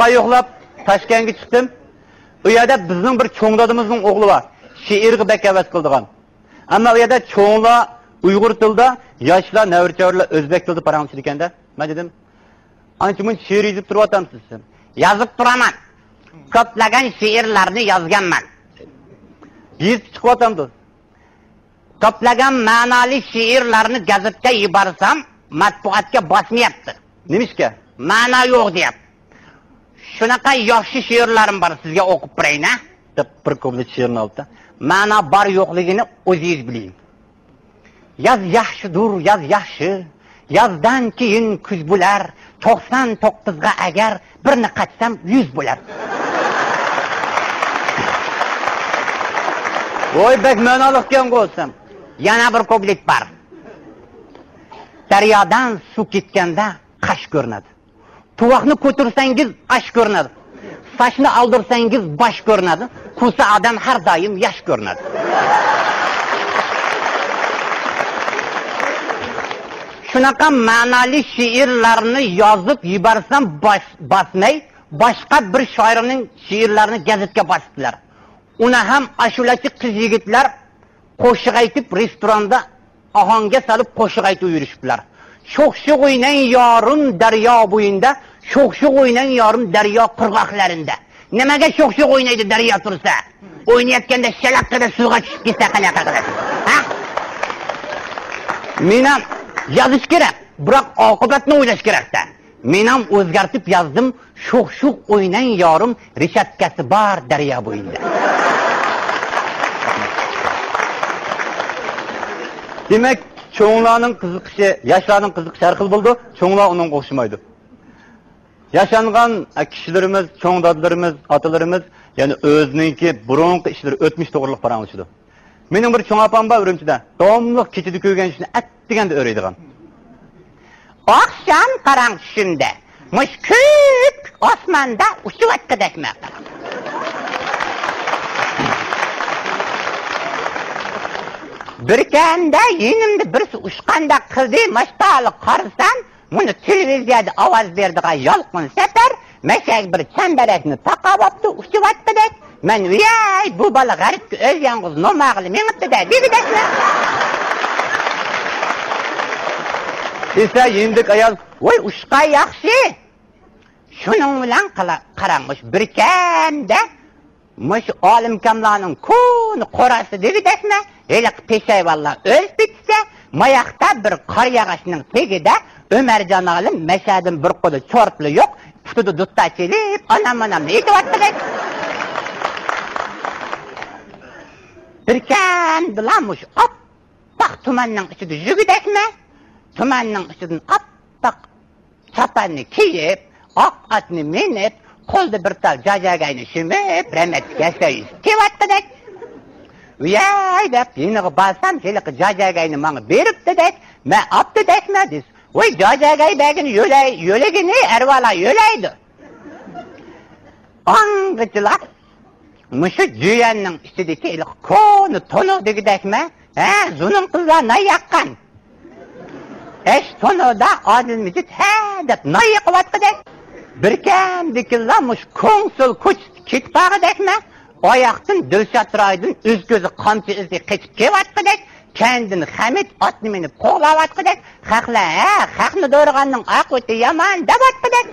ay yo'qlab Toshkentga chiqdim. U yerda bizning bir cho'ng dadimizning o'g'li bor. She'rga bakavat qildigan. Ammo u yerda cho'nglar Uyg'ur tilida, yoshlar, navrichavorlar o'zbek tilida paranchilik ekanda. Men dedim, "Ancha-muncha she'r yozib turyapsiz." Yozib turaman. Ko'plagan she'rlarni yozganman. Yozib chiqyapman. Toplagan ma'noli she'rlarni gazetga yuborsam, matbuotga bosmayapti. Nimishga? Ma'no yo'q deyapti. Shunaqa yaxshi she'rlarim bor, sizga o'qib berayna, deb bir ko'plik she'rni oldi. Ma'no bor yo'qligini o'zingiz biling. Yoz yaxshidir, yoz yaxshi. Yozdan keyin kuz bo'lar. 99 ga agar birini qatsam 100 bo'lar. Voy bek ma'noliq ham bo'lsam. Yana bir ko'plik bor. Daryodan suv ketganda qash ko'rinadi. Tuvoqni ko'tirsangiz ash ko'rinadi. Sochni aldirsangiz bosh ko'rinadi. Qusa odam har doim yosh ko'rinadi. Shunaqa ma'noli she'rlarni yozib yuborsam bosmay, boshqa bir shoirning she'rlarini gazetga bosdilar. Uni ham ashulachi qiz yigitlar qo'shiq aytib restoranda ohangga solib qo'shiq aytib yurishibdilar. Sho'x-sho'x o'ynang yorim daryo bo'yinda, sho'x-sho'x o'ynang yorim daryo qirg'oqlarida. Nimaga sho'x-sho'x o'ynaydi daryo tursa? O'ynayotganda shalaqqada suvga tushib ketsa qanaqa qiladi? Ha? Men ham yozish kerak, biroq oqibatni o'ylash kerak-da. Men ham o'zgartib yozdim, sho'x-sho'x o'ynang yorim rishatkasi bor daryo bo'yinda. Demek çoğunlarının qiziqishi, yoshlarning qiziqishi har xil bo'ldi, cho'nglar uning o'xshamaydi. Yaşangan kishilarimiz, cho'ng dadlarimiz, otalarimiz, ya'ni o'zininki burunqi ishlari o'tmish to'g'riliq paranglashdi. Mening bir cho'ng opam bor Urumchida. Davomliq kechida ko'rgan ishni atdiganda o'raydigan. Oqshom qarang tushimda, mushkuk osmonda uchib o'tqadakma. Bir kanda yenimde birisi uçqanda qildi, mashtalı qarsan, buni televiziyada ovoz berdigan yolqin safar, mashak bir chambarakni taqab olibdi, uchib o'tdidek. Men, "Voy, bu bola g'aribga o'z yolg'iz nomag'li menibdi-da", dedikmi? Esa yendik ayol, "Voy, ushqa yaxshi. Shuning bilan qarangmish, bir kanda mush olim kamlarning kuni qorasi dedikmi? Elə peşayvallar öz bitsə, mayaqda bir qar yağışının tegida Ömercan alim məşədin bir qodu çortlu yox, putudu dutta çelib, anam neydi vattıqı? Bir kən bilamış, appak tumanның içidi jügüdəkmə, tumanның içidin appak çapanını kiyib, ak atını minib, qolda bir tal cacagayını şümib, rəmət kəsəyiz. Kevattıqı? Uyay dep yeniği basam şeliqi cacagayını mağı berip dedek, me ap dedek me dis. Oy cacagay begini yölegini ervala yöleydi. Angıcılar, mışı cüyennin istedeki ilik konu tonu dedek me, zunun kızlar nay yakkan. Eş tonu da adil mücit dep nay yakıvat dedek. Birken dikillanmış konsul kuç kitbağı dedek me, Oyaqtın Dilşatraydın üz gözü qamçı izi keçip kevatqıdek, kendini Hamid atını minip qoğlavatqıdek, xaqla, xaqni doğurğanның aq ötü yaman davatqıdek.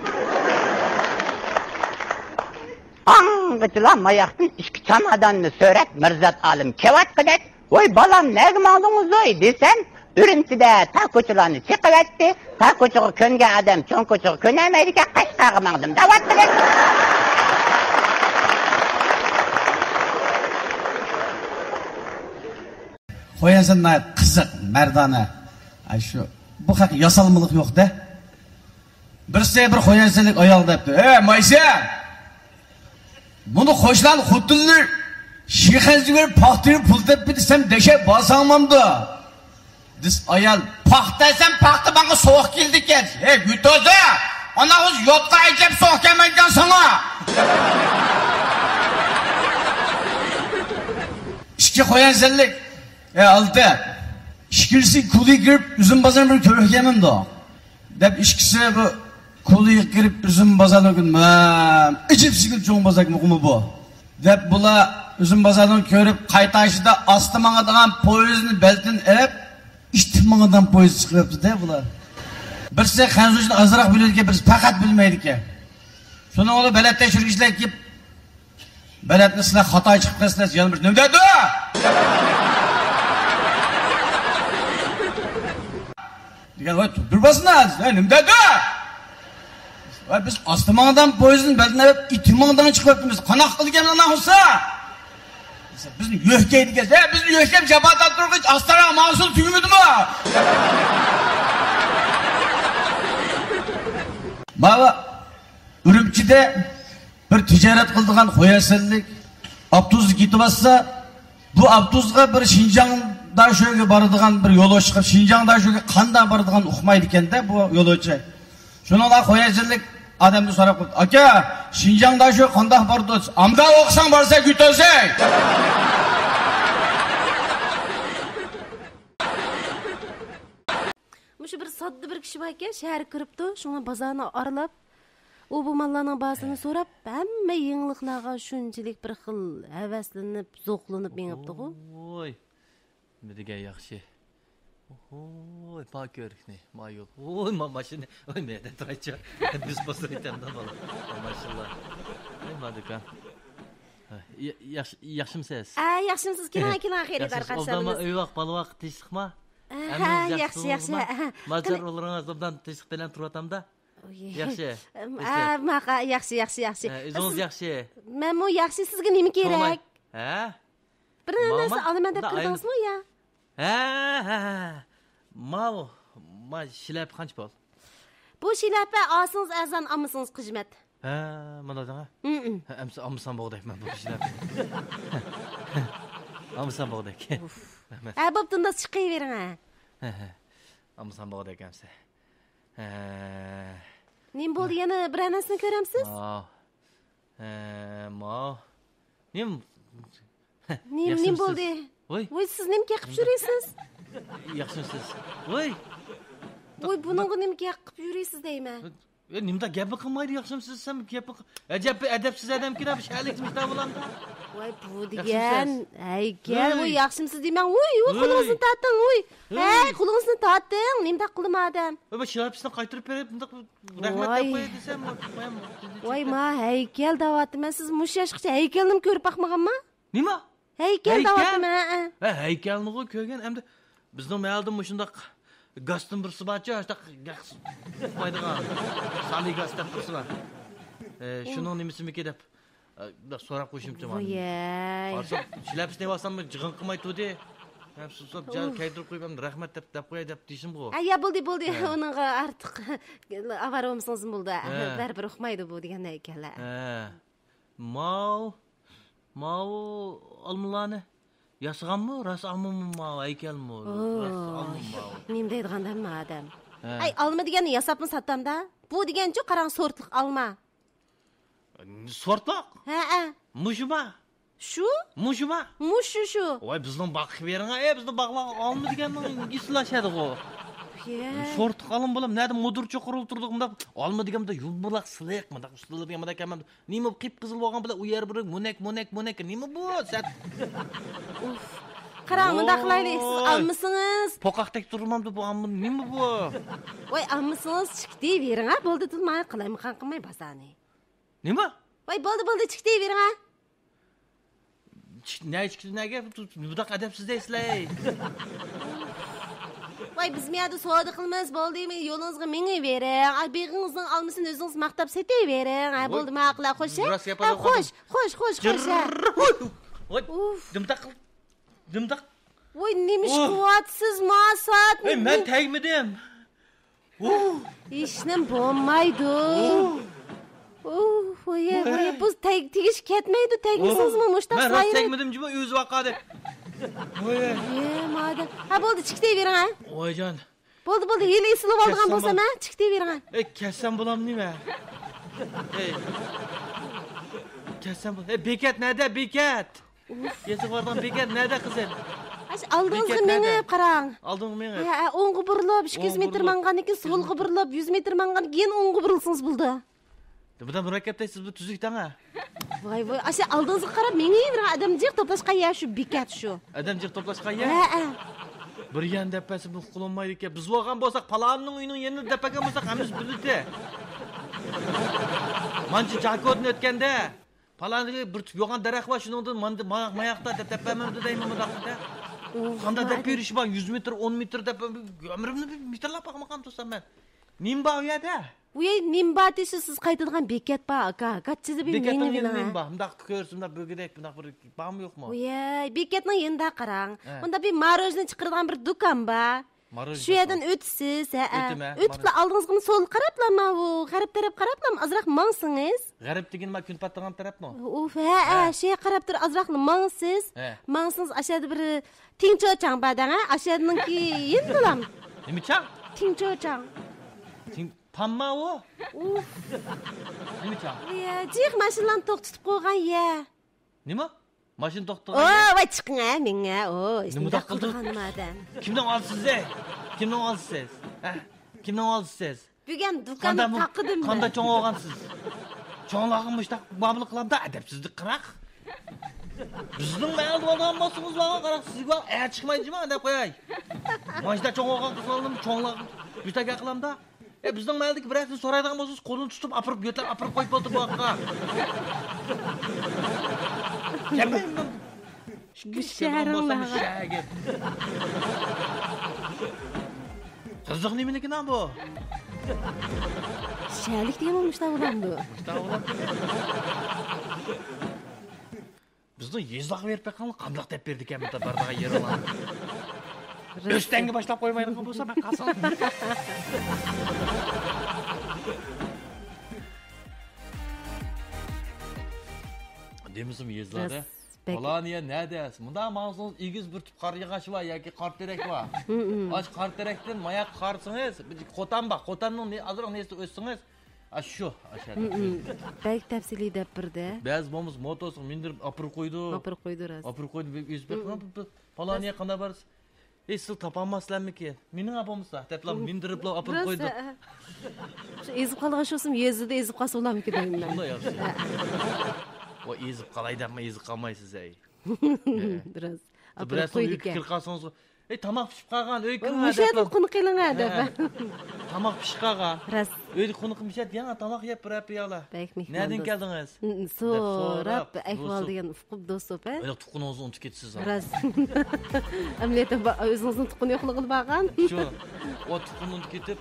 Angıcılan mayaqtın işki çamadanını söret Mirzat alim kevatqıdek, oy balam nəgim aldınız oy desen, Ürümçide ta koçularını çıqıvetti, ta koçuğu könge adam çon koçuğu könemeydik, qaşqağım aldım davatqıdek. Qo'yasan qiziq, mardona. Ay shu bu haq yasalmılık yo'q-da. Birisi bir qo'yasanlik oyoq debdi. Maysa. Buni qo'shlan xuddi shixazga paxtirib pul deb desam deshab bosamamdi. Dis ayol paxtasam paxta banga so'q keldi ekan. Yutoza. Ana o'z yotqa ajab so'q kelmagan sana. Ishga qo'yasanlik aldı. İşkirisi kuli girip üzüm bazarını bir körükleyemem de. Dep işkisi bu Kuluyu girip üzüm bazarını gülmem. İçip sikil çoğun bazak mı bu? Dep bula üzüm bazarını körüp kaytaşıda astı mağadan poyuzunu beltin erep işte mağadan poyuz çıkıyordu de bular. Birisi Hanzucunu azırak biliyordu ki birisi fakat bilmeydi ki. Sonra onu belette şürgüçler ki beletini silah hata çıkıp kesler yanmış. Ne dedi? Diyen vay durmasınlar. Ne dedi? Vay biz astımağından poyuzun beldiğinde hep itimağından çıkıyorduk biz. Kanak kılgen lan olsa. Bizim yöhkeydi kes. Bizim yöhkem cebat attırdık. Astana mahsul tüyümüdü mü? Baba Ürümçi'de bir ticaret kıldığın koyasellik Abduz gitip bassa bu Abduz'a bir Şinjan'da şöyle barıdığın bir yolu çıkıp Şinjan'da şöyle kanda barıdığın uxmaydı iken de bu yolu çıkıp şununla koyasellik adamı sorup koydu. Aka Şinjan'da şöyle kanda barıdı amda okusan varsa gütölsek. Şu bir saddı bir kişi var ki şehir kırıptı. Şuna bazarını aralap o bu mallarının bazını sorap hamma yeniliklarga shunchalik bir xil havaslanib, zo'qlanib menibdi ku. Oy. Nima degan yaxshi. Oy, pakörkni, mayol. Oy, mashina. Oy, menda turaychi. Biz bosaytamda bola. Mashallah. Nima degan? Yaxshimisiz? Yaxshimisiz. Keling, xaridor Oldama qarshimiz. uyvaq, balvaq teshikmi? Yaxshi. Mazar olaringiz obdan teshik bilan turatamda. Yaxshi. Maqa yaxshi. O'zingiz yaxshi. Men bu yaxshi sizga nima kerak? Ha? Bir narsa olaman deb kirdingizmi ya? Ha. Ma shilap qancha pul? Bu shilapa olsangiz arzon, olmasangiz xizmat. Ha, mana da. Amsan bo'g'dayman bu shilap. Amsan bo'g'dak. Bo'ptunda chiqavering ha. Amsan bo'g'dak amsa. Nim bo'ldi, yana bir narsani ko'ramsiz? Nim bo'ldi? Voy, siz nimga qilib yurasiz? Yaxshimisiz? Voy, buningga nimga qilib yurasiz deyman. Nimda gap qilmaydi, yaxshimisiz? Sen gap adabsiz odam kirab shalikmishda bo'lamda. Voy, bu degan, haykal, voy, yaxshimisiz deyman. Voy, qo'lingizni torting, voy. Hey, qo'lingizni torting, nimda qildim odam. Voy, shilapsini qaytirib berib, bunda rahmat deb qo'yay desam, voy, ma haykal da'vatman. Siz mush yoshgacha haykalni ko'rib boqmaganmi? Nima? Haykal da'vatman. Haykalni ko'rgan, hamda bizning mayaldim shundaq Gaston bir subatchi, hasta qo'ydigan. Sali Gaston bir subat. Shuning nimasimi deb so'rab qo'yishimcha bor. Voy. Shilapsini olsam jig'in qilmay turdi. So'p jar kaydirib qo'yib, rahmat deb qo'yay deb deyishim bu. Ya bo'ldi. Uningga ortiq avaro bo'lsangiz bo'ldi. Baribir uqmaydi bu degan haykallar. Mau olmulani Yasğanmı? Ras almamı mı? Heykel mi? Ras almamı mı? Neyim deydiğinden mi adam? Ay, alma degeni yasapmı satsam da? Bu degen çok karan sortluk alma. Sortluk? He. Muşu mu? Şu? Muşu mu? Şu. Oy, bizden bakı verin ha. Bizden bakla alma degenin islaşadı o. Sortluk alın bolam. Nerede modurça kurul turduğumda alma degemde yumurlak sılık mı? Ustalı bir yamada kemem. Neymi kip kızıl boğan bile uyar bırık. Monek. Neymi bu? Sen... Karanı daqlaylı. Siz almışsınız. Pokaqtek durmamdı bu alma. Neymi bu? Oy, almışsınız. Çıktı verin ha. Boldu tutmayı kılayım. Kankımay basani. Neymi? Oy, boldu çıktı verin ha. Ne çıktı ne gel? Bu da adapsız değilsizler. Vay, biz miyada soğudu qilmaz bo'ldi mi? Yo'lingizga meni bering. Ay, beg'ingizning olmasini o'zingiz maqtab setavering. Ay, bo'ldi, ma'qula qo'sh. Qo'sh. Dimtaq. Voy, nemish quvvatsiz ma'sat. Ey, men tegmedim. Ishnim bo'lmaydi. Voy, bu tegish ketmaydi. Tegmisizmi? Mushtaq sayr. Men rost tegmedim jibo o'zi vaqadi. Voy. Madam. Ha, bo'ldi, chiqtavering ha. Voyjon. Bo'ldi, yili esilib olgan bo'lsam ha, chiqtavering ha. Ey, kelsam bo'lam nima? Ey. Kelsam bo'lam. Bekat nerede? Bekat. Yesi vardan bekat nerede kızım? Aldığınızı menip qarang. Aldın mı? Ha, o'ng'i burilib 200 metr mangandan keyin so'lga burilib 100 metr mangandan keyin o'ng'i burilsangiz bo'ldi. Bu da murakkabdaysiz, bu tuzukdan ha. Voy, asha aldığınızga qarab menga odamjiq to'plashqa ya shu bekat shu. Adamcık toplashqa ya. Ha. Bir yan depesi bu qulunmaydı ekan. Biz bo'lgan bo'lsak, palonning uyining yerini depagan bo'lsak, hammamiz bildi. Manchi jakodni o'tganda, paloniga bir yo'g'on daraxt bor, shuningdan mayaqda deb tepamamdi deyman bundaqda. Qanday deb berish bor, 100 metr, 10 metr deb ömrümni metrlab baqmaqam to'sam men. Nim bor u yerda. Uy, nimba desiz siz qaytadigan bekat bor aka. Gatchizi bir Bekatning meni endi bilan. nim bor. Bundaq ko'rsimda bo'gidek, bundaq bir bormi yo'qmi? Uy, bekatning yenda qarang. Bunda bir marojni chiqaradigan bir do'kon bor. Shu yerdan o'tisiz, o'tib oldingizga so'l qarablarmi bu, g'arb taraf qarablarmi azroq mangsingiz? G'arb degan ma kun patlagan tarafmi? Uf, shu qarab tur azroq mangsiz. Mangsiz ashada bir tingchochang badang, ashadanki yendilam. Nima chang? Tingchochang. Pamma o? Uf. Nima chang? Jiq mashinani to'xtatib qo'ygan ya. Nima? Mashina to'xtatgan. Voy chiqing menga. Nima qildi? Kimdan olsiz? Kimdan olsiz? Kimdan olsiz? Bugun do'konni taqidim. Qanday cho'ng olgansiz? Cho'nglag'im mushtaq babli qilamda adabsizlik qiraq. Bizning mayli bo'lgan bo'lsangiz vaqo qaraq sizga chiqmaydimi deb qo'yay. Mashina cho'ng olgan qizlarni cho'nglag yutaga qilamda. Bizning mayldagi birazini so'raydigan bo'lsangiz qo'lini tutib apirib yo'tal apirib qo'yib bo'ldi bu yoqqa. Kelmayman. Sharinglar. Qiziq nimanikidan bu? Shalik degan bo'lmishlar bo'lamdi. Bizni yezaq berib qo'ygan qandoq deb berdi ekan bu bardaga yer olar. O'stanga boshlab qo'ymaydigan bo'lsa men qasam. Demizim yezlada. Poloniya nerede? Bunda mağazanız igiz bir tüp kar yağışı var ya ki kart direk var. Aç kart direkten mayak karsınız. Kotan bak, kotanın azıcık neyse ölsünüz. Şu aşağıda. Belki tepsili de birde. Beyaz bomuz motosun mindirip apır koydu. Apır koydu rast. Apır koydu. Yüzbek. Poloniya kanda varız. Siz tapanmazlar mı ki? Minin apamızda. Teplam mindirip apır koydu. Ezip kalgan şosum yüzüde ezip kalsa olam ki deyim ben. Bunda yapsın. O ezip kalaydı ama ezip kalmayısınız ey. Biraz. Biraz sonra fikir kalsanız. Tamak pişip kalgan. Öy kırın ha. Müşahede konu kıyılın ha da. Tamak pişip kalgan. Rast. Öy konu kıymışat ya tamak yap bırak bir yala. Nereden geldiniz? Sorap. Ehval diyen ufkup dostop. Öyle tukununuzu unutup geçsiz. Rast. Ameliyetten özünüzün tukunu yokluğunu bağın. Şu. O tukununu ketip.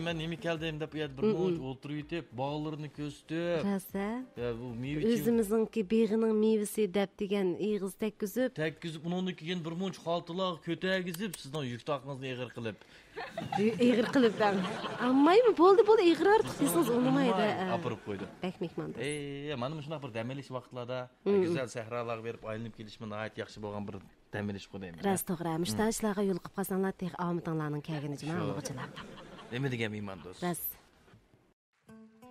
Men nemi keldim deb u yerda bir mo'j o'tirib yetib, bog'larini ko'zitib. Rasa. Bu meva O'zimizningki beg'ining mevasi deb degan ig'iz tekkizib, undan keyin bir mo'j xaltalar ko'targizib, sizdan yuk taqingizni eg'ir qilib. Eg'ir qilib dan. Ammaymi bo'ldi eg'ir ortiq desangiz unmaydi. Apirib qo'ydi. Bak mehmonda. Mana shunaqa bir dam olish vaqtlarda go'zal sahrolarga berib aylanib kelishim nihoyat yaxshi bo'lgan bir dam olish qo'ydayman. Rost to'g'ri. Mushtan ishlarga yo'l qilib qolsanglar, tex omitinglarning kelgini jima olg'ichilar. Nima degan mehmon do'st? Ras.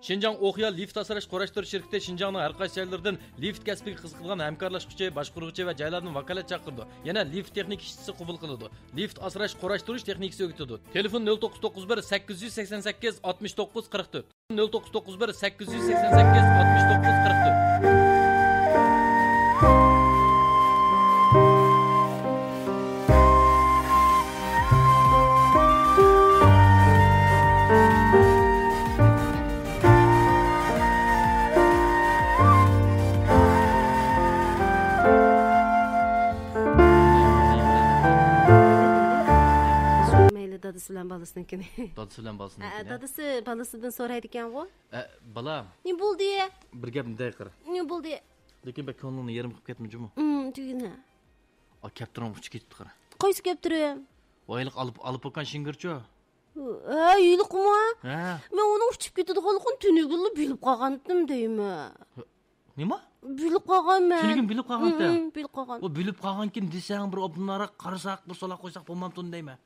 Şinjan Oxya lift asrash qo'rashtirish shirkati Shinjongning har qaysi joylardan lift kasbiga qiziqgan hamkorlashuvchi, boshqaruvchi va joylarning vakolat chaqirdi. Yana lift texnik ishchisi qabul qiladi. Lift asrash qo'rashtirish texnikasi o'rgatadi. Telefon 0991 888 69 44. 0991 888 69 44. Dadası bilan balasininkini. Dadasi bilan balasininkini. Dadasi balasidan so'raydi ekan bu. Balam. Ne bo'ldi? Bir gap bunday qir. Ne bo'ldi? Lekin bak ko'nglingni yerim qilib ketmijimi? Tugina. Kaptiron uchi ketdi qara. Qaysi kaptiram? Oyliq olib bo'lgan shingirchi. Yo'liqmi? Men uni uchib ketadiganligini tunugini bilib qolgandim deymi? Nima? Bilib qolganman. Tunugini bilib qolganda? Bilib qolgan. O bilib qolgankin desang bir obunlara qarasak, bir sola qo'ysak bo'lmamdi deyman.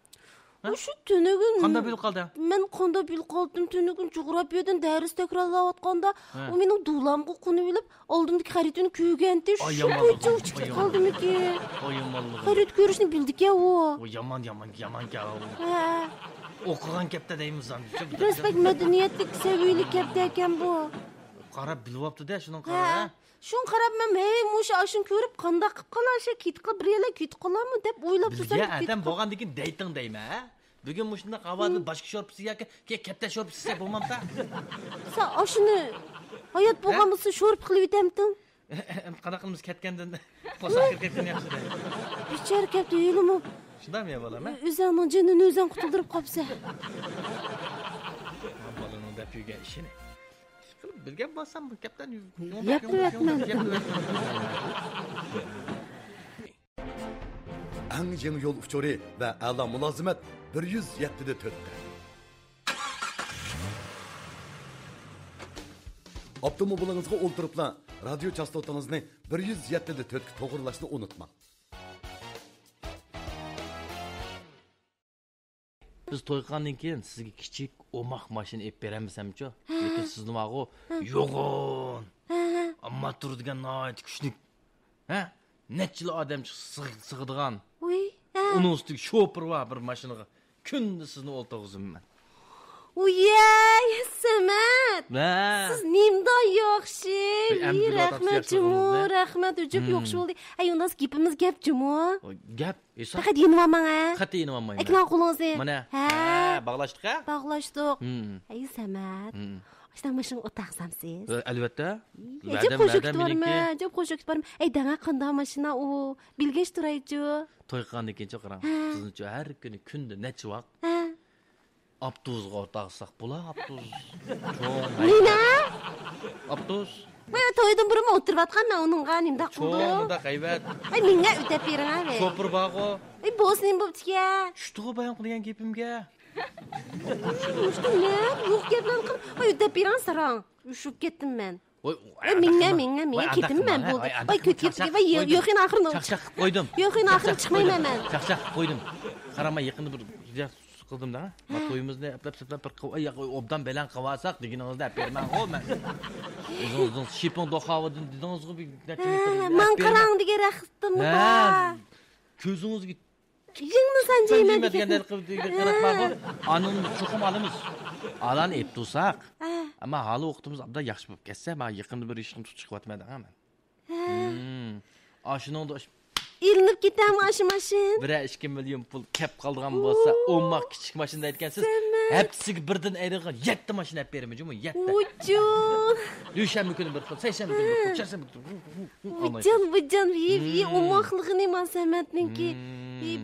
Şu tünügün. Qanday bo'lib qoldi? Men qanday bilib qoldim tünügün coğrafyadan ders tekrarlayotganda o mening dulamga qunib bilib oldimdagi xaritini ko'rganda Ay, shu yaman. bo'yicha uçib Ay, qoldim ekan. Oyimmanligi. Xarit ko'rishni bildik ya o. O yomon ka. Ha. O'qigan kapta deymiz ham. Respekt madaniyatlik seviylik kapta ekan bu. Qarab bilyapti-da, shuni Ha. qara. Shun qarab men hey mush ashun ko'rib qanday qilib qolarsa kit qilib bir yil kit qilaman deb o'ylab tursam. Bizga adam bo'lgandan keyin deyting deyman, ha? Bugun mushunda qavatni boshqa sho'rpisi yoki kapta sho'rpisi deb bo'lmamda. Sen ashuni hayot bo'lganmisa sho'rib qilib yutamding. Qanaqa qilamiz ketgandan qo'saq ketgan yaxshi-da. Bichar kapta yo'limi? Shundami bolam, ha? O'zingning jinini o'zing qutuldirib qolsa. Bolaning deb yurgan ishini. Qilib bilgan bo'lsam bu kaptan Gapiryapman. Eng yangi yo'l uchuri va a'lo mulozimat 107'de tötdi. Avtomobilingizga o'ltiribla radio chastotangizni 107'de tötki to'g'rilashni unutmang. Biz to'yqandan keyin sizga kichik o'moq mashina olib beramiz-ku. Lekin sizni ma'g'u yo'g'on. Ammo turadigan noyat kuchli. Ha? Neçili odam sig'adigan. Uy. Uning ustiga sho'pir va bir mashinaga kunda sizni o'ltirg'izimman. Uyay, Samat. Ha. Siz nimdan yaxshi. Ey, Rahmat, Cumhur, rahmat, ujup yaxshi bo'ldi. Ay, undan gapimiz gap Cumhur. Gap, esa. Faqat yenvaman ha. Qat'i yenvamayman. Ekran qo'lingizni. Mana. Ha, Bog'lashdik ha? bog'lashdik. Ay, Samat. Ashtan mashina o'taqsamsiz. Albatta. Jep qo'shib borma, jep qo'shib borma. Ay, dana qanday mashina u? Bilgesh turaychi. To'yqandan keyin qarang. Sizni har kuni kunda necha vaqt Ha. Aptuzga o'taqsak bo'lar, aptuz. Nina? Aptuz. Men to'ydan burun o'tirib uningga nimda qildi? Cho'ngda qaybat. Ay, menga o'tib bering ha. Sho'pir bog'o. Ay, bo'sning bo'pti-ya. Shtuga bayon qilgan gapimga. Ushtu ne? Yo'q gaplarni qil. Ay, o'tib bering sarang. Ushib ketdim men. Voy, menga ketdim men bo'ldi. Voy, ketib, voy, yo'qin oxirini. Chaqchaq qo'ydim. Yo'qin oxirini chiqmayman men. Chaqchaq qo'ydim. Qarama yaqinda bir qildim-da. Ma to'yimizni aplab-saplab bir obdan belan qilvasak deganingizda berman o men. O'zingiz shipon do'xovidan dedingiz-ku bir necha metr. Men qarang degan raxtim bor. Ko'zingizga Yingni sanjayman degan qaratma. Aning chuqum olamiz. Alan ep tursak. Ammo hali vaqtimiz abda yaxshi bo'lib ketsa, men yaqinda bir ishni tutib chiqyapman ha men. Ashuningda ilinib ketami aşı mashin? 1-2 million pul kep qolgan bo'lsa, 10 maq kichik mashina aytgansiz. Hepsiga birdan ayrilgan 7 mashina olib beraman, jumi 7. Ujon. Dushanba kuni bir xil, seshanba kuni bir xil, charshanba kuni. Bujon, yi umoqligini man Samatninki.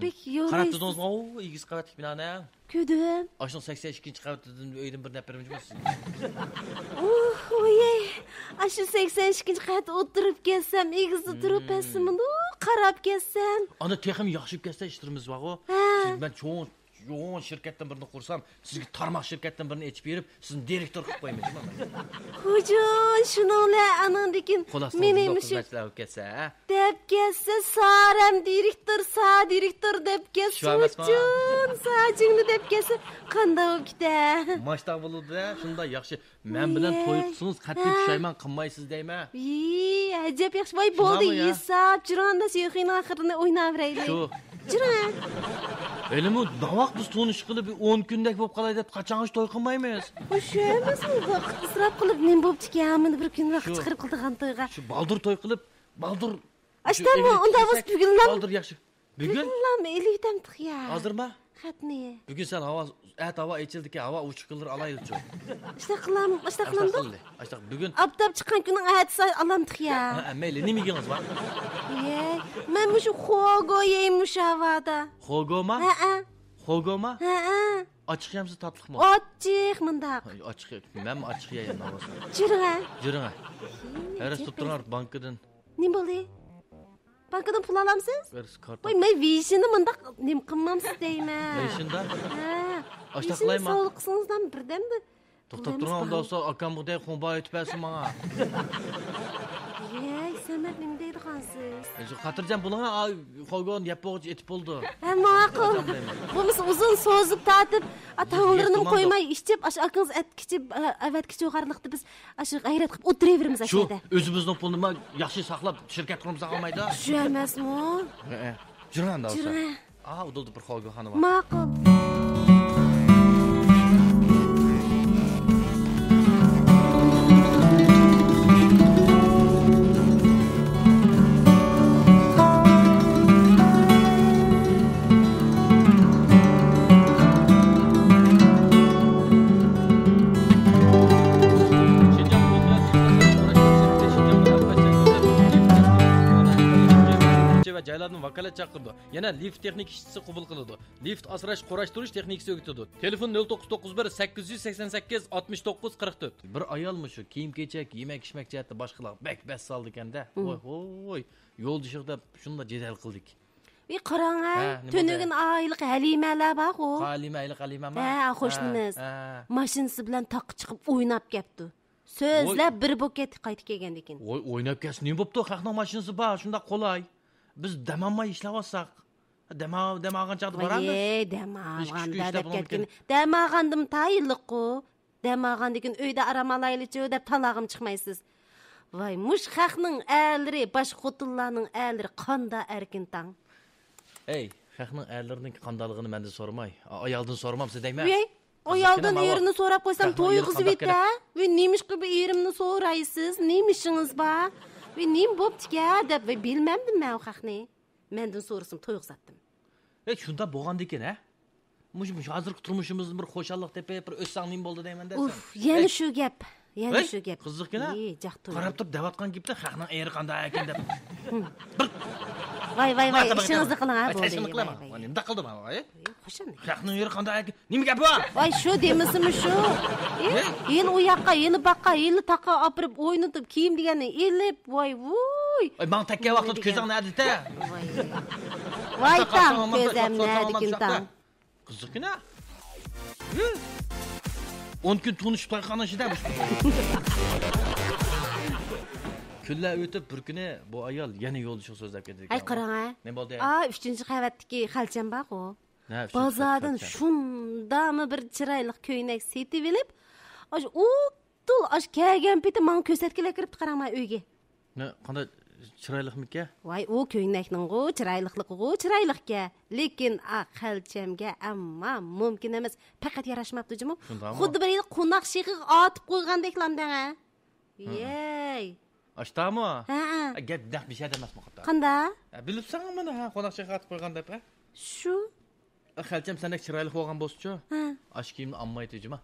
Bek yo'q. Qarab turdingizmi? O, 2 qavatli binoni. Ko'dim. Ashun 82 qavatdan uydan bir nap beraman, jumi. Oy. Aşı 82 qavat o'tirib kelsam, egizda turib passimni qarab kelsam. Ana texim yaxshi ketsa ishtirimiz bor-ku. Men cho'ng yo'q shirkatdan birini qursam, sizga tarmoq shirkatdan birini aytib berib, sizni direktor qilib qo'ymayman. Xo'jon, shuninglar anandikin mening xizmatlar ketsa, deb kelsa, Saram direktor deb kelsa, uchun sajingni deb kelsa, qanday o'kda? Mashtaq bo'ldi, shunda yaxshi. Men bilan to'y qilsangiz qat'iy pushaymon qilmaysiz deyman. Ajab yaxshi. Voy bo'ldi, hisob jironda yo'qin oxirini o'ynaveraylik. Shu. Jiron. Elimi davoq biz to'nish qilib 10 kundak bo'lib qolay deb qachon to'y qilmaymiz. O'shamasmi vaqt isrof qilib men bo'pti-kamini bir kun vaqt chiqarib qildigan to'yga. Shu baldur to'y qilib, baldur. Ashtami unda biz bugunlar. Baldur yaxshi. Bugun? Ellikdan tiqya. Hozirmi? Xatni. Bugun sen havo ichildiki, havo uchiqildir alaylik-chu. Ishta qilaman. Ashta bugun abtab chiqqan kuni aytsa alam tiqya. Mayli, nimagingiz bor? Men shu xogo yeymush avada. Xogoma? Ha. Xogoma? Ha. Ochiq yamsiz tatliqmi? Ochiq mundaq. Ochiq. Men ochiq yeyman avval. Jiringa. Eras tutturar bankadan. Nim bo'ldi? Bankadan pul olamsiz? Eras karta. Voy, men vishini mundaq nim qilmamsiz deyman. Vishinda? Ha. Ashta qilayman. Sog'liqingizdan birdamda. To'xtab turgan bo'lsa, akam buday xonba aytib bersin menga. Ey, Samet nima deydigansiz? Şu Xatirjan bulana qo'ygan yapmoqchi etib bo'ldi. Ha, ma'qul. Bo'lmasa uzun so'zib tatib, atanglarni qo'ymay ichib, ash akangiz atkichi, avatkichi o'g'arliqda biz ash g'ayrat qilib o'tiraveramiz Shu ashada. o'zimizning pulni yaxshi saqlab shirkat quramiz qolmaydi. Shu emasmi? Jiranda olsa. Jira. Udildi bir qo'ygan xonim. Ma'qul. va joylarni vakolat chaqirdi. Yana lift texnik ishchisi qabul qiladi. Lift asrash qo'rashtirish texnikasi o'rgatadi. Telefon 0991 888 69 44. Bir ayolmi shu kiyim-kechak, yemak-ichmak jihatda boshqalar bak bas soldi ekanda. Voy, yo'l dishiqda shunda jadal qildik. Ey qarang ha, tunugin oylik Halimalar bor-ku. Halima. Ha, qo'shnimiz. Mashinasi bilan taqqa chiqib o'ynab ketdi. So'zlab bir buket qaytib kelgan ekan. Voy, o'ynab kelsa nima bo'pti? Xalqning mashinasi bor, shunda qolay. Biz damamay ishlayotsak, damagan chaqda boramiz. Ey, damaganda deb ketgan. Damagandim tayilliq-ku. Damagandikin uyda aramalaylichi deb talag'im chiqmaysiz. Voy, mush xalqning a'lari, boshqa xotinlarning a'lari qanda erkin tang. Ey, xalqning a'larining qandaligini mendan so'ramay. Ayoldan so'ramam siz deyman. Ey, ayoldan erini so'rab qo'ysam to'yg'izib eti. Ve neymiş gibi erimni so'raysiz? Neymişiniz bor? Ve neyim bo'pti-ka deb bilmemdim men o xalqni. Mendan so'rasam to'yg'izatdim. Ey, shunda bo'lganda ekan, ha? Mush hozirgi turmushimizni bir xo'shallik deb bir o'ssang nim bo'ldi deyman desam. Uf, yana shu gap. Yana shu gap. Qiziqkina. Ey, jaqto'y. Qarab turib davatgan gapda xalqning eri qanday ekan deb. Voy, ishingizni qiling ha bo'ldi. Tashlab qilaman. Nima qildim ha? Qo'shing. Xalqning eri qanday ekan? Nima gap bor? Voy, shu demisimi shu? Yeni u yoqqa, yeni baqqa, yeni taqqa opirib o'ynatib kiyim deganni elib, voy. Ay, men takka vaqtda ko'zing nadita. Voy, tam ko'zim nadikin tam. Qiziqkina. 10 kun tunishib qolganishida. Kunlar o'tib bir kuni bu ayol yana yo'ldosh so'zlab ketdi. Ay, qarang ha. Nima bo'ldi? 3-chi qavatdagi xalcham bor-ku. Ne? Bozordan shundami bir chiroyli ko'ynak setib olib, o'ttul ash kelgan peti men ko'rsatkilar kiribdi qarangman uyga. Ne, qanday chiroyliqmi-ka? Voy, u ko'ynakning chiroyliqka, lekin xalchamga amma mumkin emas, faqat yarashmabdi-jimi? Xuddi bir qo'noq shiqiq otib qo'ygandeklamdan ha. Yey. Ashtami? Ha. Gap naq bir şey emasmi xato? Qanday? Bilibsanmi mana ha, qo'noq shiqiq otib qo'ygan deb ha? Shu. Xalcham sendek chiroyli bo'lgan bo'lsa-chi? Ha. Ash kiyimni olmaydi-jimi?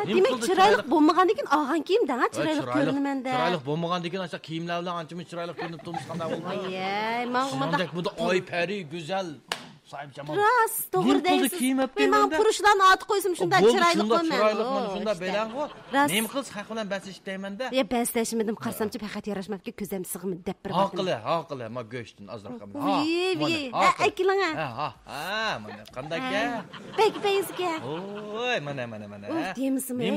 Demek chiroyli bo'lmagandan keyin olgan kiyimdan chiroyli ko'rinmanda. Chiroyli bo'lmagandan keyin acha kiyimlar bilan ancha chiroyli ko'rinib turmush qanday bo'ldi? Ay, men Shunday bu da oy pari, go'zal, sahib jamol. Rost, to'g'ri deysiz. Men purushlarni ot qo'ysam shunda chiroyli qo'yman. Chiroyli mana shunda belango. Nima qilsa haq bilan basishib deyman-da. Ya basishmadim, qarsamchi faqat yarashmabki ko'zim sig'mi deb bir. Haqli, men go'shtni ozroq qildim. Akilanga. Mana qanday-ka? Bek-bezga. Oy, mana. Demismi?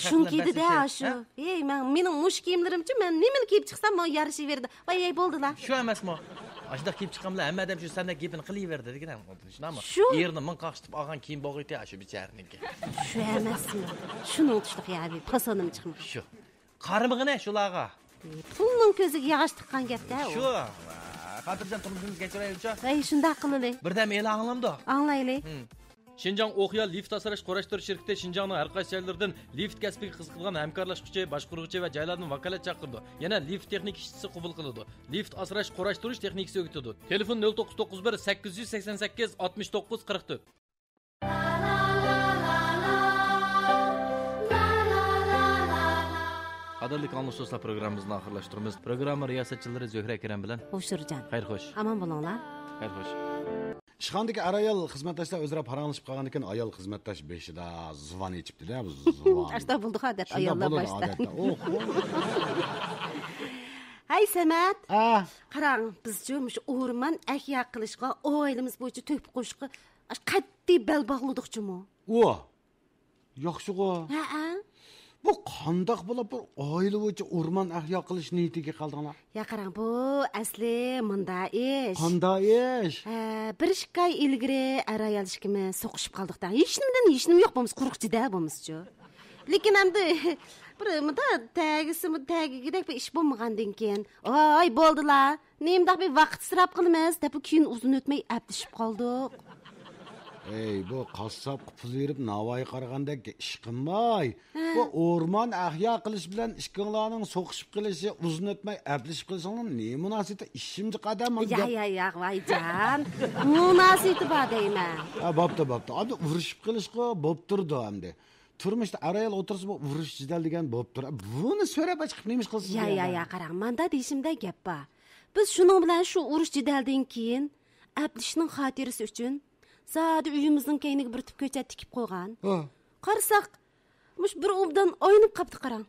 Shunkidi-da shu. Ey, mening mush kiyimlarimchi, men nimani kiyib chiqsam, men yarashaverdi. Voy, bo'ldilar. Shu emasmi? Ashda kiyib chiqamlar, hamma odam shu senda gapini qilaverdi degan. Shunami? Erni men qaqshitib olgan kiyim bo'g'iydi shu bicharniki. Shu emasmi? Shuni o'tishdiq ya, pasonim chiqmas. Shu. Qarimig'ini shularga. Pulning ko'ziga yog'och tiqqan gap-da. Shu. Xotirjam turmushimizni kechiraylik-chi. Ey, shunda qilaylik. Birdam e'lon anglamdi. Anglaylik. Şinjan O'xya lift asrash qo'rashtirish shirkati Şinjanning har qaysi joylaridan lift kasbiga qiziqadigan hamkorlashuvchi, boshqaruvchi va joylarni vakolat chaqirdi. Yana lift texnik ishchisi qabul qiladi. Lift asrash qo'rashtirish texnikasi o'rgatadi. Telefon 0991 888 69 44. Qadrli anonslar programmamizni oxirlashtiramiz. Programma riyosatchilari Zohra Akram bilan O'shirjon. Xayr xo'sh. Aman bo'linglar. Xayr xo'sh. ishxonadagi ayol xizmatdoshlar o'zaro paranglashib qolgan ekan, ayol xizmatdosh beshida zuvon ichibdi-da, bu zuvon. Ashta bo'ldi odat ayollar boshda. Hay Samat. Qarang, biz jo'mish o'rmon ahya qilishga, oilamiz bo'yicha to'p qo'shishga qat'iy bel bog'ladik-chimi? Yaxshi-ku. Ha. Bu Bu qandaq bo'lib bir oila bo'yicha o'rmon ahyo qilish niyatiga qaldinglar? Ya qarang, bu asli munda ish. Qanday ish? Bir ikki oy ilgari ayol ishkimiz so'qishib qoldiqdan. Hech nimadan yo'q bo'lmiz, quruq jidal bo'lmiz-chu. Lekin endi bir tagigidek bir ish bo'lmagandan keyin, "Voy, bo'ldilar. Nemdaq bir vaqt isrof qilamiz" deb keyin uzun o'tmay abdishib qoldik. Ey, bu qassob pul berib navoiy qaragandek ish qilmay. Bu o'rmon ahyo qilish bilan ishqinglarning so'qishib qilishi uzun o'tmay ablishib qilishingning ne munosabati ishimchi qadam? Ya, voyjon. Munosabati bor deyman. Bo'pti. Endi urushib qilishga bo'p turdi endi. Turmushda arayal o'tirsa bu urush jidal degan bo'p tur. Buni so'rab chiqib nemish qilsiz? Ya, qarang, menda deyishimda gap bor. Biz shuning bilan shu urush jidaldan keyin ablishning xotirasi uchun Zadi uyimizning keyniga bir tip ko'chat tikib qo'ygan. Qarasak, mush bir obdan oynib qapti qarang.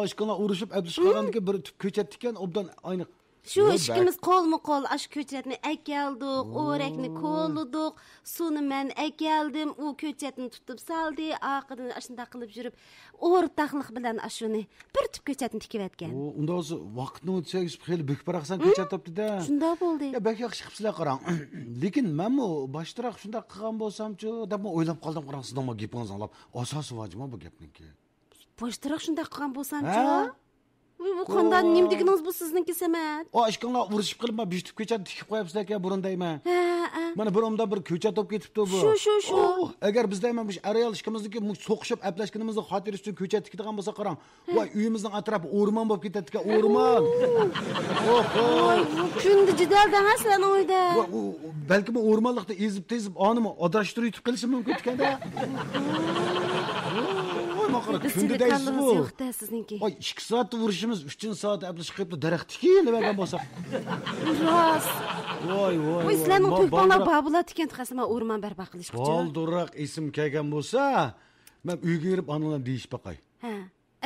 Oshkona urushib abdish qilgandan bir tip ko'chat tikkan obdan oyniq. Shu ishimiz qo'lma-qo'l ash ko'chatni akaldik, o'rakni ko'lladik, suvni men akaldim, u ko'chatni tutib saldi, oqidan ashunda qilib yurib, o'rtaqlik bilan ashuni bir tip ko'chatni tikib etgan. Unda o'zi vaqtni o'tsangiz xeyli bekparaqsan ko'chat topdi-da. Shunda bo'ldi. Ya bek yaxshi qilibsizlar qarang. Lekin men bu boshtaroq shunda qilgan bo'lsam-chi, deb o'ylab qoldim qarang sizdan bu gapingizni anglab. Asosi vojima bu gapniki. Boshtaroq shunda qilgan bo'lsam-chi. Bu qanday nima deganingiz bu sizningki Samat? Oshkonglar urushib qilib, men beshtik ko'chat tikib qo'yapsizlar ekan burun deyman. Mana bir omda bir ko'chat topib ketibdi bu. Shu. Agar biz deyman bu arayal ishimizniki so'qishib aplashganimizni xotirasi uchun ko'chat tikadigan bo'lsa qarang. Voy, uyimizning atrofi o'rmon bo'lib ketadi-ku, o'rmon. Voy, kundi jidaldan aslan o'yda. Balki bu o'rmonlikda ezib-tezib onimi adrashtirib yutib qilishi mumkin ekanda. Kundi deysiz bu. Voy, 2 soat urishimiz 3-soat ablish qilib daraxt tikilib olgan bo'lsa. Rost. Voy. Voy, sizlarning to'yponlar babular tikan qasama o'rmon barpo qilish uchun. Boldurroq esim kelgan bo'lsa, men uyga kirib anidan deyish baqay.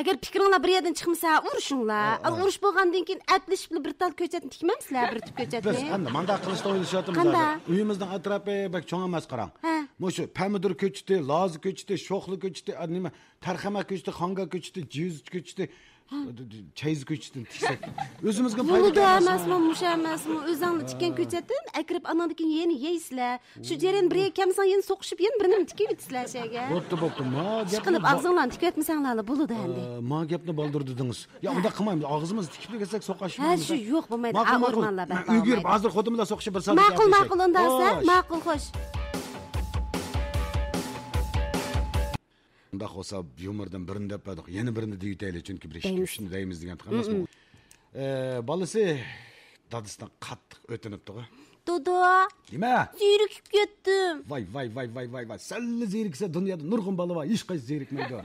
Agar fikringlar bir yerdan chiqmasa, urishinglar. Urush bo'lgandan keyin atlashib bir tal ko'chatni tikmaysizlar, bir tip ko'chatni. Biz endi manda qilishda o'ylashyapmiz. Uyimizning atrofi bak cho'ng emas qarang. Mushu pomidor ko'chati, loz ko'chati, sho'xli ko'chati, nima, tarxama ko'chati, xonga ko'chati, jiz ko'chati, chayiz ko'chati tiksak. O'zimizga foyda emasmi, mush emasmi? O'zingni tikkan ko'chatdan akirib andan keyin yeni yeysizlar. Shu jarayon bir kamsan yeni so'qishib yen birini tikib yutsizlar shaga. Bo'pti. Ma gap qilib og'zinglarni tikib etmasanglar bo'ladi endi. Ma gapni boldirdingiz. Ya unda qilmaymiz. Og'zimizni tikib kelsak so'qashmaymiz. Ha, shu yo'q bo'lmaydi. O'rmonlar barpo. Uyga kirib hozir xodim bilan so'qishib bir soat. Ma'qul undasa, ma'qul xo'sh. Unda olsa yumurdan birini depadik, yana birini deyitayli, chunki bir ishni ishni deymiz degan emasmi? Bolasi dadisidan qattiq o'tinibdi-ku. Dodo. Nima? Zerikib ketdim. Voy. Salli zeriksa dunyoda nurg'un bola bor, hech qaysi zerikmaydi.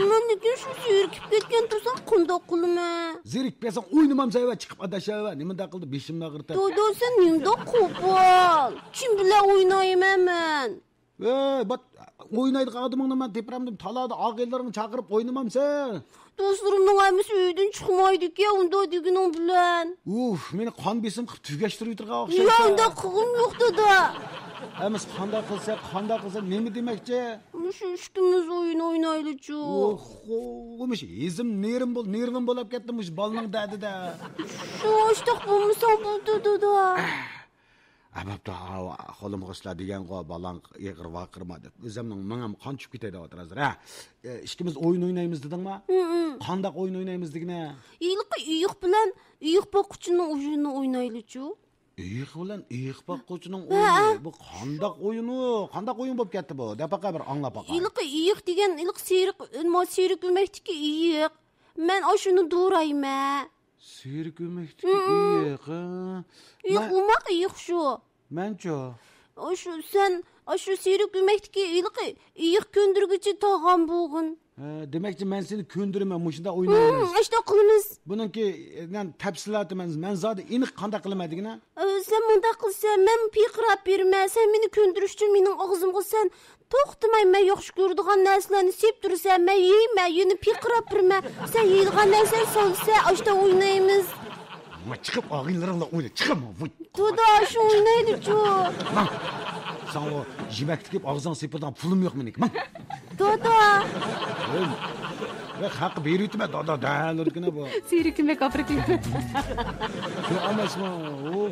Men nega shu zerikib ketgan tursam qandoq qilaman? Zerikpasang o'ynamamsa va chiqib adashava, nimada qildi beshimni ag'irta. Dodo, sen nimda qo'pol? Kim bilan o'ynayman men? Bat o'ynaydigan odamingni men tepramdim, talada og'aylarni chaqirib o'ynamamsa. Do'stlarimning hammasi uydan chiqmaydi-ku, unda deganing bilan. Meni qon besim qilib tugashtirib o'tirgan o'xshaydi. Yo'q, unda qilg'im yo'q dedi. Amiz qanday qilsa, nima demakchi? Shu ishkimiz o'yin o'ynaylik-ku. O'mish ezim nervim bo'lib ketdi, mush balning dadida. Shu ishtiq bo'lmasa bo'ldi dedi. Ababda xolim g'ishlar degan balang yig'ir vaqirmadi. O'zimning mingam qon tushib ketadi hozir. Ishkimiz o'yin o'ynaymiz dedingmi? Qanday o'yin o'ynaymiz degina? Iyiq bilan iyiq boqquchining o'yinini o'ynaylik-ku. Iyiq bilan iyiq boqquchining o'yini. Bu qanday o'yini? Qanday o'yin bo'lib ketdi bu? Dapaqa bir anglab baqa. Iyiq degan serik emasdiki, iyiq. Men shuni do'rayman. Serik emasdiki, iyiq. Iyiq iyiq shu. Mencho. Shu serik emasdiki, iyiq ko'ndirgichi tog'am bo'lg'in. Demakchi men seni ko'ndiraman, mushunda o'ynaymiz. Ishda qilamiz. Buningki tafsiloti men zodi aniq qanday qilmadigina? Sen bunda qilsan, men piqrab berma, sen meni ko'ndirish uchun mening og'zimga sen to'xtamay men yaxshi ko'radigan narsalarni sep tursan, men yeyman, yeni piqrab berma. Sen yeydigan narsani solsa, ishda o'ynaymiz. Ma chiqib og'inlaringla o'yna, chiqma. Dodo, shu o'ynaylik-ku. Sen o yemek tikib og'zing sepirdan pulim yo'q meniki. Dodo. Ve hak beriyotma dada dalirgina bu. Sirikmek Afrika. Şu amasma. Oh.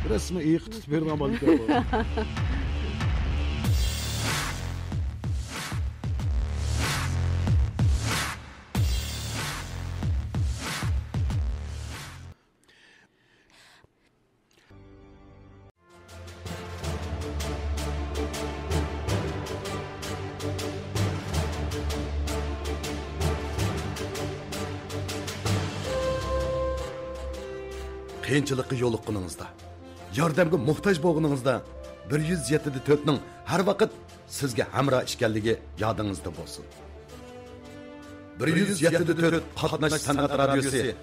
Resmi iyi tutib bergan balki bu. Qiyinchilikqa yo'liqqaningizda, yordamga muhtoj bo'lganingizda 107.4 ning har vaqt sizga hamroh ekanligi yodingizda bo'lsin. 107.4 qatnash san'at radiosi